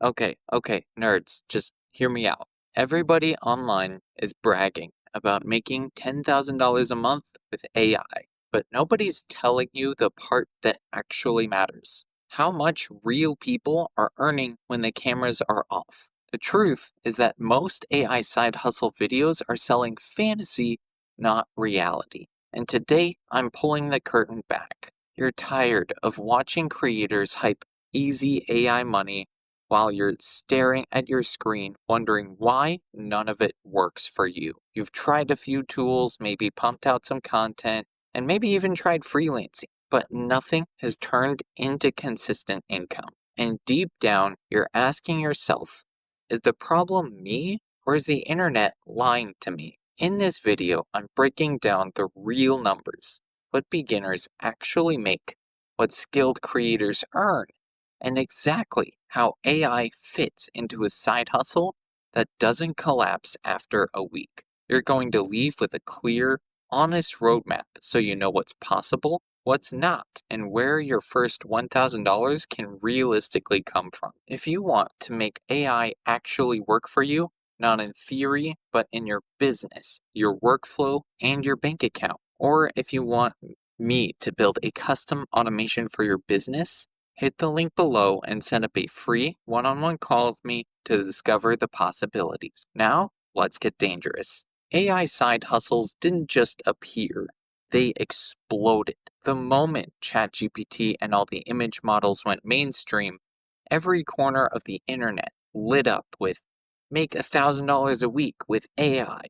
Okay, nerds, just hear me out. Everybody online is bragging about making $10,000 a month with AI, but nobody's telling you the part that actually matters. How much real people are earning when the cameras are off. The truth is that most AI side hustle videos are selling fantasy, not reality. And today, I'm pulling the curtain back. You're tired of watching creators hype easy AI money while you're staring at your screen wondering why none of it works for you. You've tried a few tools, maybe pumped out some content, and maybe even tried freelancing, but nothing has turned into consistent income. And deep down, you're asking yourself, is the problem me or is the internet lying to me? In this video, I'm breaking down the real numbers, what beginners actually make, what skilled creators earn, and exactly how AI fits into a side hustle that doesn't collapse after a week. You're going to leave with a clear, honest roadmap so you know what's possible, what's not, and where your first $1,000 can realistically come from. If you want to make AI actually work for you, not in theory, but in your business, your workflow, and your bank account, or if you want me to build a custom automation for your business, hit the link below and set up a free one-on-one call with me to discover the possibilities. Now, let's get dangerous. AI side hustles didn't just appear, they exploded. The moment ChatGPT and all the image models went mainstream, every corner of the internet lit up with make $1,000 a week with AI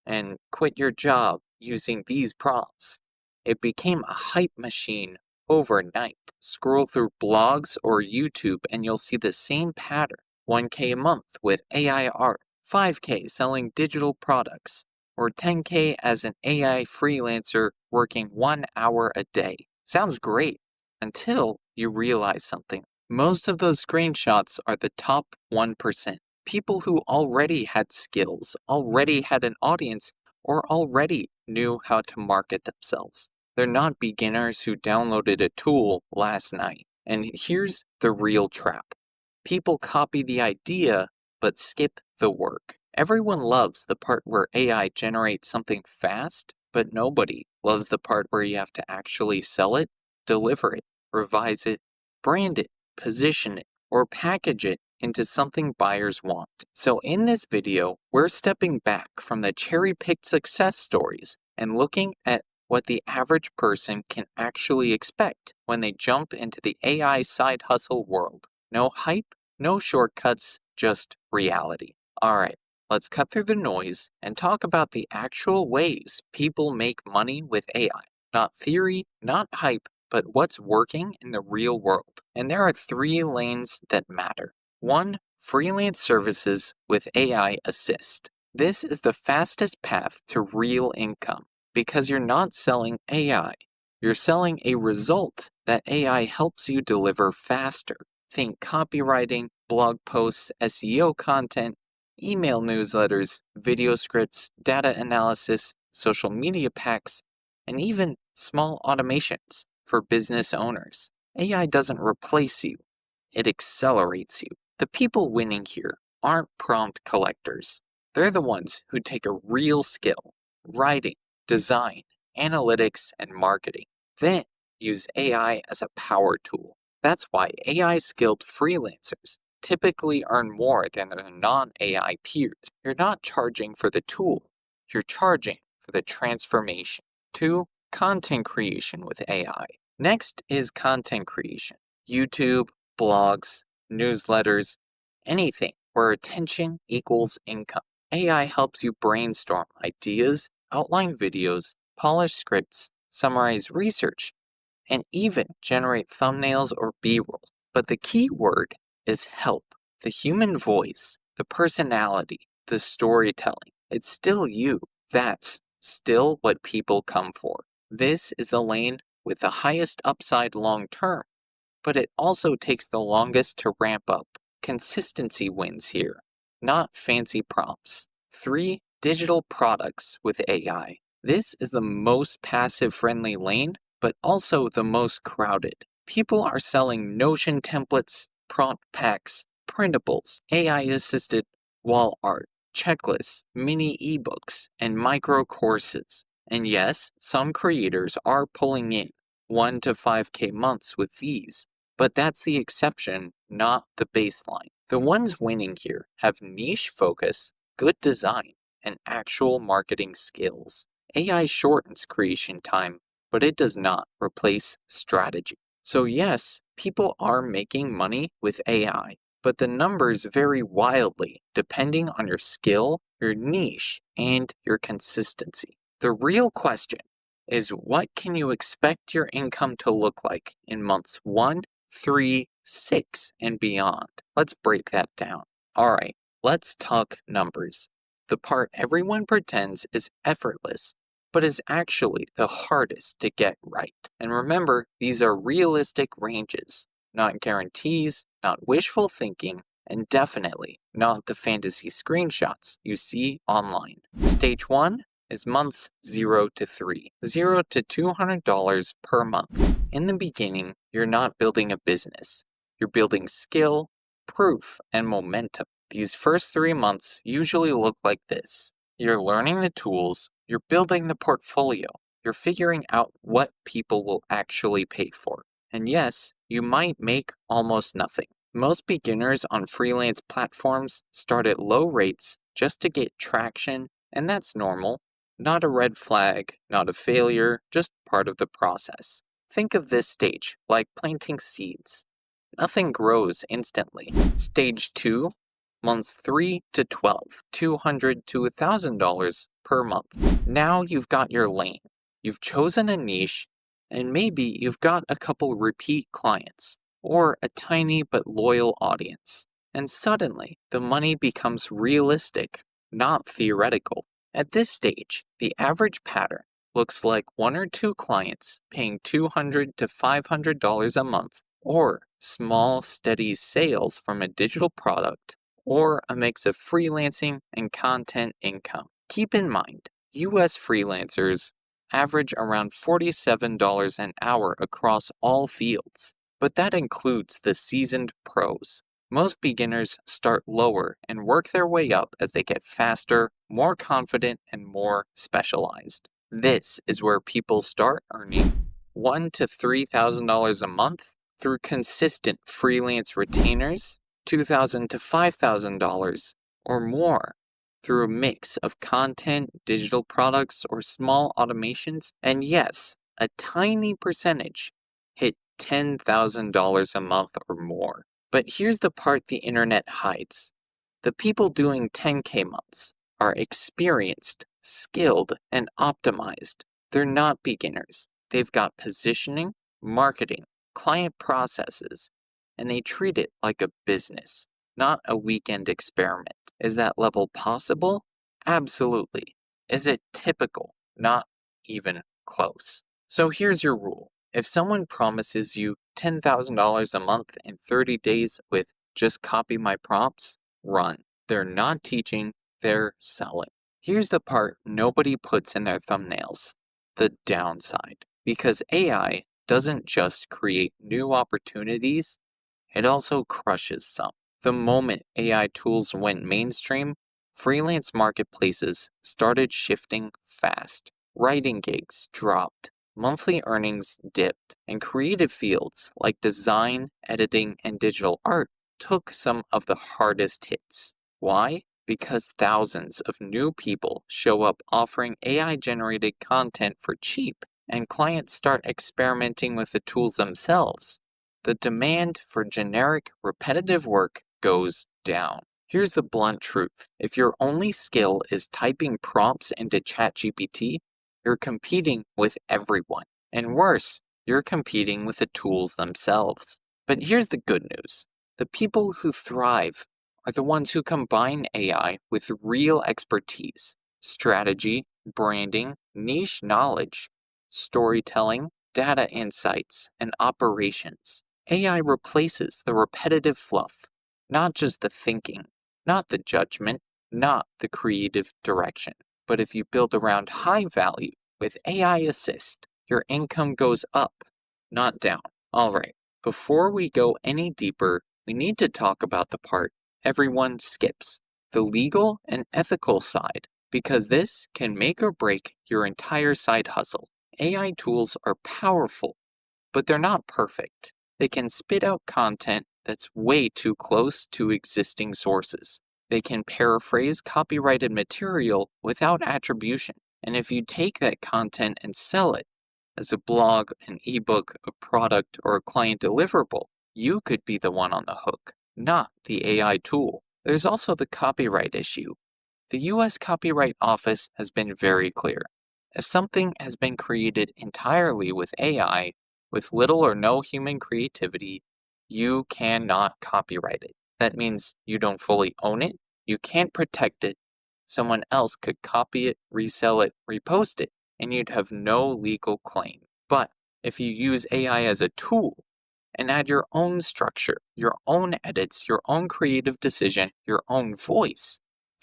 and quit your job using these prompts. It became a hype machine overnight. Scroll through blogs or YouTube and you'll see the same pattern. 1K a month with AI art, 5K selling digital products, or 10K as an AI freelancer working 1 hour a day. Sounds great until you realize something. Most of those screenshots are the top 1%. People who already had skills, already had an audience, or already knew how to market themselves. They're not beginners who downloaded a tool last night. And here's the real trap. People copy the idea, but skip the work. Everyone loves the part where AI generates something fast, but nobody loves the part where you have to actually sell it, deliver it, revise it, brand it, position it, or package it into something buyers want. So in this video, we're stepping back from the cherry-picked success stories and looking at what the average person can actually expect when they jump into the AI side hustle world. No hype, no shortcuts, just reality. Alright, let's cut through the noise and talk about the actual ways people make money with AI. Not theory, not hype, but what's working in the real world. And there are 3 lanes that matter. 1. Freelance services with AI assist. This is the fastest path to real income because you're not selling AI. You're selling a result that AI helps you deliver faster. Think copywriting, blog posts, SEO content, email newsletters, video scripts, data analysis, social media packs, and even small automations for business owners. AI doesn't replace you, it accelerates you. The people winning here aren't prompt collectors. They're the ones who take a real skill, writing, design, analytics, and marketing, then use AI as a power tool. That's why AI-skilled freelancers typically earn more than their non-AI peers. You're not charging for the tool, you're charging for the transformation. 2. Content creation with AI. Next is content creation. YouTube, blogs, newsletters, anything where attention equals income. AI helps you brainstorm ideas, outline videos, polish scripts, summarize research, and even generate thumbnails or B-roll. But the key word is help. The human voice, the personality, the storytelling. It's still you. That's still what people come for. This is the lane with the highest upside long term, but it also takes the longest to ramp up. Consistency wins here, not fancy prompts. 3. Digital products with AI. This is the most passive-friendly lane, but also the most crowded. People are selling Notion templates, prompt packs, printables, AI-assisted wall art, checklists, mini ebooks, and micro courses. And yes, some creators are pulling in 1 to 5K months with these, but that's the exception, not the baseline. The ones winning here have niche focus, good design, and actual marketing skills. AI shortens creation time, but it does not replace strategy. So yes, people are making money with AI, but the numbers vary wildly depending on your skill, your niche, and your consistency. The real question is, what can you expect your income to look like in months 1, 3, 6, and beyond? Let's break that down. Alright, let's talk numbers. The part everyone pretends is effortless, but is actually the hardest to get right. And remember, these are realistic ranges, not guarantees, not wishful thinking, and definitely not the fantasy screenshots you see online. Stage 1 is months 0 to 3, $0 to $200 per month. In the beginning, you're not building a business. You're building skill, proof, and momentum. These first 3 months usually look like this. You're learning the tools, you're building the portfolio, you're figuring out what people will actually pay for. And yes, you might make almost nothing. Most beginners on freelance platforms start at low rates just to get traction, and that's normal. Not a red flag, not a failure, just part of the process. Think of this stage like planting seeds. Nothing grows instantly. Stage 2, months 3 to 12, $200 to $1,000 per month. Now you've got your lane. You've chosen a niche, and maybe you've got a couple repeat clients, or a tiny but loyal audience. And suddenly, the money becomes realistic, not theoretical. At this stage, the average pattern looks like 1 or 2 clients paying $200 to $500 a month, or small, steady sales from a digital product, or a mix of freelancing and content income. Keep in mind, US freelancers average around $47 an hour across all fields, but that includes the seasoned pros. Most beginners start lower and work their way up as they get faster, more confident, and more specialized. This is where people start earning $1,000 to $3,000 a month through consistent freelance retainers, $2,000 to $5,000 or more through a mix of content, digital products, or small automations, and yes, a tiny percentage hit $10,000 a month or more. But here's the part the internet hides. The people doing 10K months are experienced, skilled, and optimized. They're not beginners. They've got positioning, marketing, client processes, and they treat it like a business, not a weekend experiment. Is that level possible? Absolutely. Is it typical? Not even close. So here's your rule. If someone promises you $10,000 a month in 30 days with just copy my prompts, run. They're not teaching, they're selling. Here's the part nobody puts in their thumbnails, the downside. Because AI doesn't just create new opportunities, it also crushes some. The moment AI tools went mainstream, freelance marketplaces started shifting fast. Writing gigs dropped, monthly earnings dipped, and creative fields like design, editing, and digital art took some of the hardest hits. Why? Because thousands of new people show up offering AI-generated content for cheap, and clients start experimenting with the tools themselves. The demand for generic, repetitive work goes down. Here's the blunt truth. If your only skill is typing prompts into ChatGPT, you're competing with everyone. And worse, you're competing with the tools themselves. But here's the good news. The people who thrive are the ones who combine AI with real expertise, strategy, branding, niche knowledge, storytelling, data insights, and operations. AI replaces the repetitive fluff, not just the thinking, not the judgment, not the creative direction. But if you build around high value with AI assist, your income goes up, not down. Alright, before we go any deeper, we need to talk about the part everyone skips, the legal and ethical side, because this can make or break your entire side hustle. AI tools are powerful, but they're not perfect. They can spit out content that's way too close to existing sources. They can paraphrase copyrighted material without attribution. And if you take that content and sell it as a blog, an ebook, a product, or a client deliverable, you could be the one on the hook, not the AI tool. There's also the copyright issue. The US Copyright Office has been very clear. If something has been created entirely with AI, with little or no human creativity, you cannot copyright it. That means you don't fully own it, you can't protect it. Someone else could copy it, resell it, repost it, and you'd have no legal claim. But if you use AI as a tool and add your own structure, your own edits, your own creative decision, your own voice,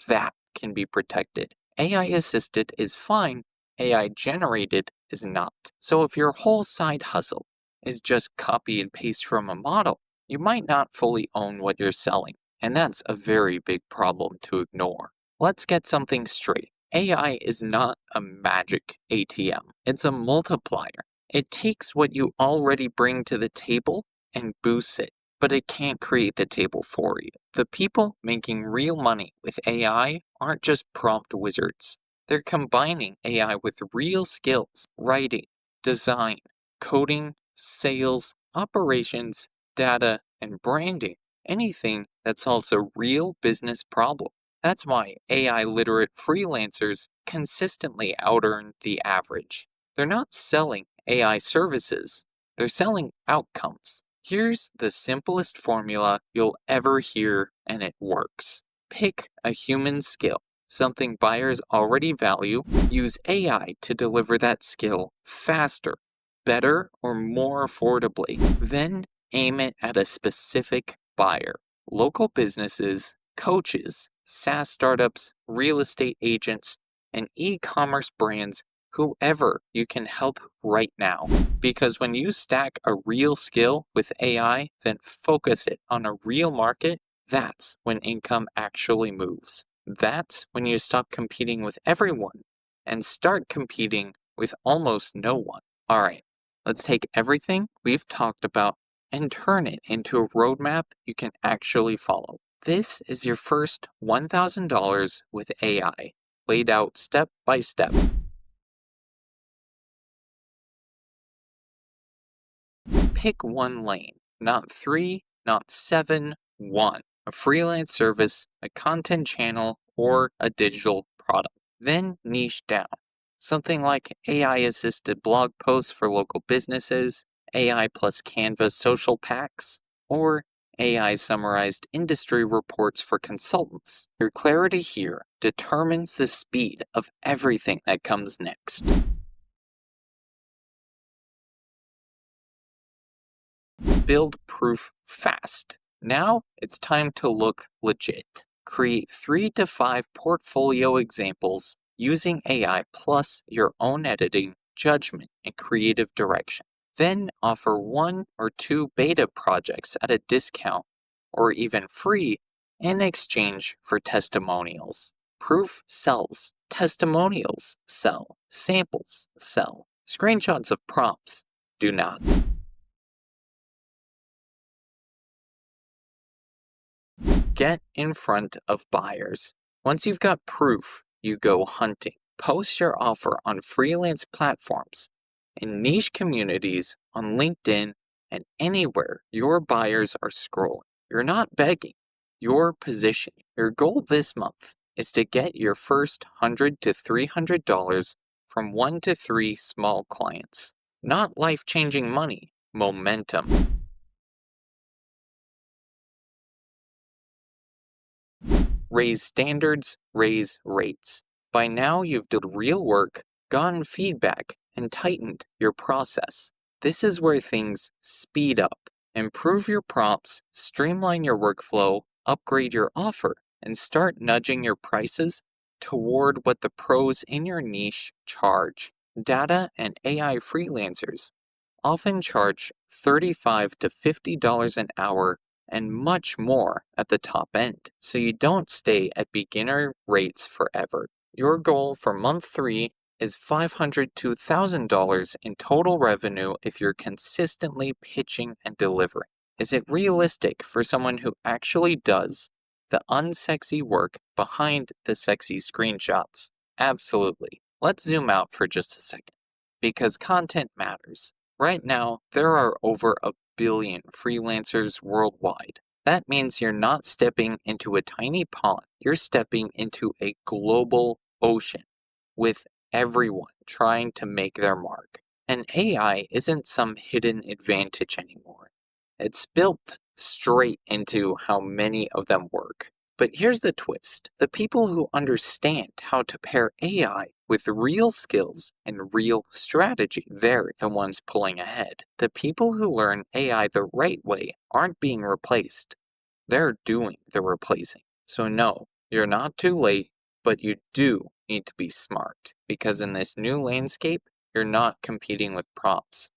that can be protected. AI assisted is fine, AI generated is not. So if your whole side hustle is just copy and paste from a model, you might not fully own what you're selling, and that's a very big problem to ignore. Let's get something straight. AI is not a magic ATM. It's a multiplier. It takes what you already bring to the table and boosts it, but it can't create the table for you. The people making real money with AI aren't just prompt wizards. They're combining AI with real skills, writing, design, coding, sales, operations, data, and branding. Anything that solves a real business problem. That's why AI literate freelancers consistently out-earn the average. They're not selling AI services, they're selling outcomes. Here's the simplest formula you'll ever hear, and it works. Pick a human skill, something buyers already value. Use AI to deliver that skill faster, better, or more affordably. Then aim it at a specific buyer. Local businesses, coaches, SaaS startups, real estate agents, and e-commerce brands, whoever you can help right now. Because when you stack a real skill with AI, then focus it on a real market, that's when income actually moves. That's when you stop competing with everyone and start competing with almost no one. All right, let's take everything we've talked about and turn it into a roadmap you can actually follow. This is your first $1,000 with AI, laid out step by step. Pick one lane, not three, not seven, one. A freelance service, a content channel, or a digital product. Then niche down. Something like AI-assisted blog posts for local businesses, AI plus Canva social packs, or AI summarized industry reports for consultants. Your clarity here determines the speed of everything that comes next. Build proof fast. Now it's time to look legit. Create 3 to 5 portfolio examples using AI plus your own editing, judgment, and creative direction. Then offer 1 or 2 beta projects at a discount or even free in exchange for testimonials. Proof sells. Testimonials sell. Samples sell. Screenshots of prompts do not. Get in front of buyers. Once you've got proof, you go hunting. Post your offer on freelance platforms, in niche communities, on LinkedIn, and anywhere your buyers are scrolling. You're not begging, you're positioning. Your goal this month is to get your first $100 to $300 from 1 to 3 small clients. Not life-changing money, momentum. Raise standards, raise rates. By now, you've done real work, gotten feedback, and tightened your process. This is where things speed up. Improve your prompts, streamline your workflow, upgrade your offer, and start nudging your prices toward what the pros in your niche charge. Data and AI freelancers often charge $35 to $50 an hour and much more at the top end, so you don't stay at beginner rates forever. Your goal for month 3 is $500 to $1,000 in total revenue if you're consistently pitching and delivering. Is it realistic for someone who actually does the unsexy work behind the sexy screenshots? Absolutely. Let's zoom out for just a second, because content matters. Right now, there are over 1 billion freelancers worldwide. That means you're not stepping into a tiny pond, you're stepping into a global ocean with everyone trying to make their mark. And AI isn't some hidden advantage anymore. It's built straight into how many of them work. But here's the twist. The people who understand how to pair AI with real skills and real strategy, they're the ones pulling ahead. The people who learn AI the right way aren't being replaced. They're doing the replacing. So no, you're not too late, but you do need to be smart. Because in this new landscape, you're not competing with prompts.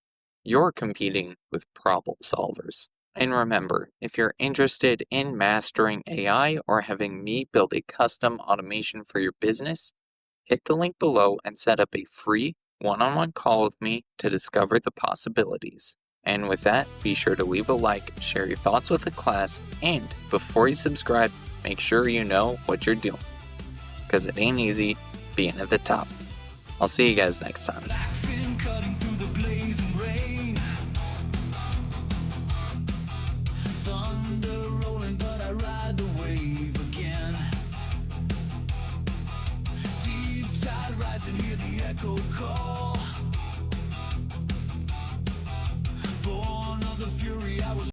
You're competing with problem solvers. And remember, if you're interested in mastering AI or having me build a custom automation for your business, hit the link below and set up a free one-on-one call with me to discover the possibilities. And with that, be sure to leave a like, share your thoughts with the class, and before you subscribe, make sure you know what you're doing. Because it ain't easy being at the top. I'll see you guys next time.